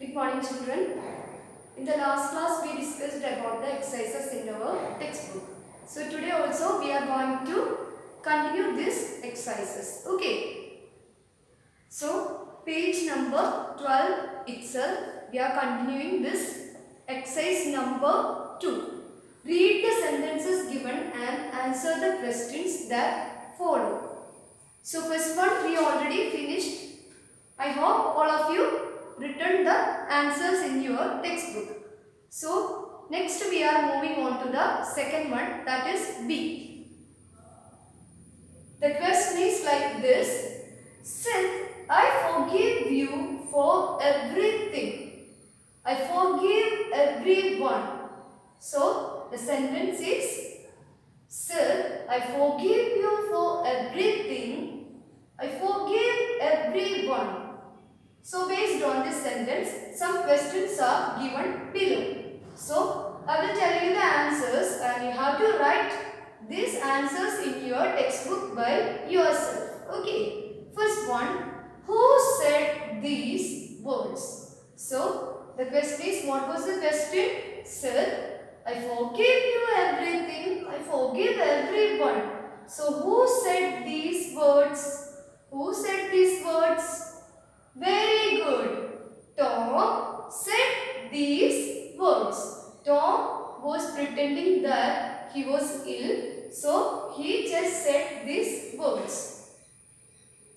Good morning, children. In the last class, we discussed about the exercises in our textbook. So today also we are going to continue these exercises. Okay. So page number 12 itself, we are continuing this exercise number 2. Read the sentences given and answer the questions that follow. So first one we already finished. I hope all of you written the answers in your textbook. So next we are moving on to the second one, that is B. The question is like this. Seth, I forgive you for everything. I forgive everyone. So the sentence is, Sir, I forgive you for everything. I forgive everyone. So based on this sentence, some questions are given below. So I will tell you the answers and you have to write these answers in your textbook by yourself. Okay. First one, who said these words? So the question is, what was the question? Sir, I forgive you everything. I forgive everyone. So who said these words? Who said these words? Very good. Tom said these words. Tom was pretending that he was ill, so he just said these words.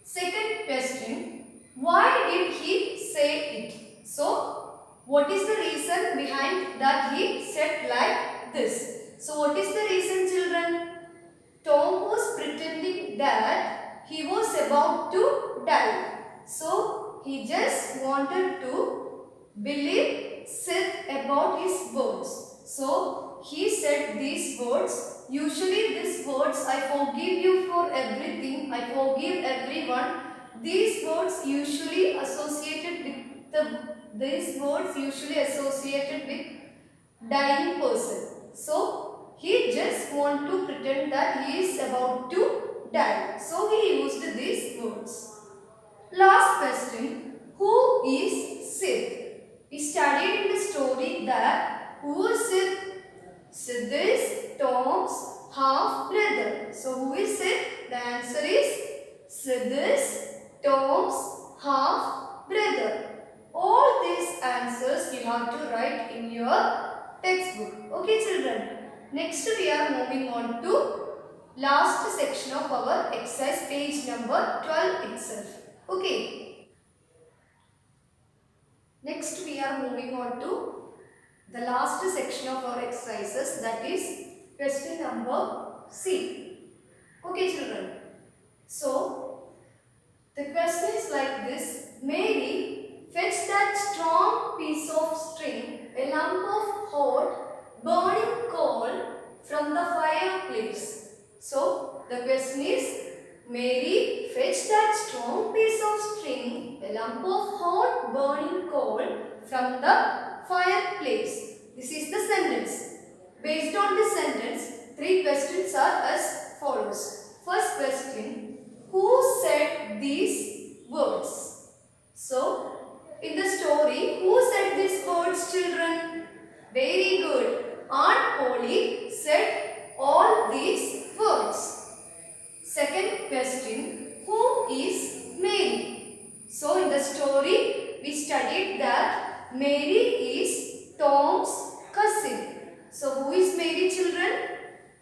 Second question, why did he say it? So, what is the reason behind that he said like this? So, what is the reason, children? Tom was pretending that he was about to die. So, he just wanted to believe Seth about his words. So, he said these words. Usually these words, I forgive you for everything, I forgive everyone. These words usually associated with dying person. So, he just want to pretend that he is about to die. So, he used these words. Last question, who is Sid? We studied in the story that who is Sid? Sid is Tom's half brother. So who is Sid? The answer is Sid is Tom's half brother. All these answers you have to write in your textbook. Okay, children. Next we are moving on to last section of our exercise, page number 12 itself. Okay. Next we are moving on to the last section of our exercises, that is question number C. Okay, children. So the question is like this. Mary, fetch that strong piece of string, a lump of hot burning coal from the fireplace. So the question is, Mary, fetch that strong piece of string, a lump of hot burning coal from the fireplace. This is the sentence. Based on this sentence, three questions are as follows. First question, who said these words? So, in the story, who said these words, children? Very good. Aunt Polly said all these words. Second question, who is Mary? So in the story, we studied that Mary is Tom's cousin. So who is Mary, children?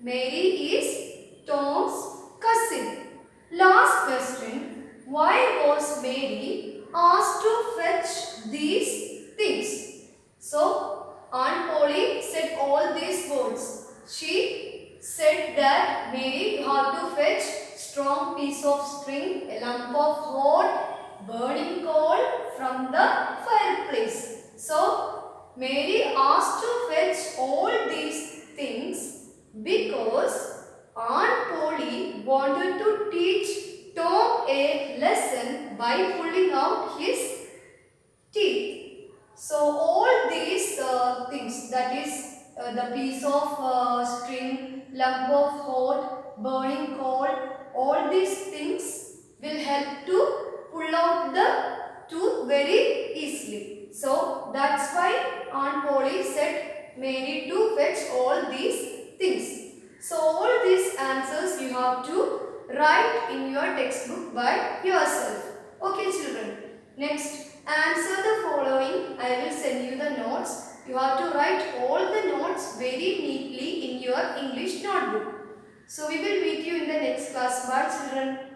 Mary is Tom's cousin. Last question, why was Mary asked to fetch these things? So Aunt Polly said all these words. She said that Mary, you have to fetch strong piece of string, a lump of hot burning coal from the fireplace. So Mary asked to fetch all these things because Aunt Polly wanted to teach Tom a lesson by pulling out his teeth. So all these things, that is the piece of string, lump of hot burning coal, all these things will help to pull out the tooth very easily. So that's why Aunt Polly said Mary to fetch all these things. So all these answers you have to write in your textbook by yourself. Okay children. Next, answer the following. I will send you the notes. You have to write all the notes very neatly in your English notebook. So we will meet you in the next class. Bye children.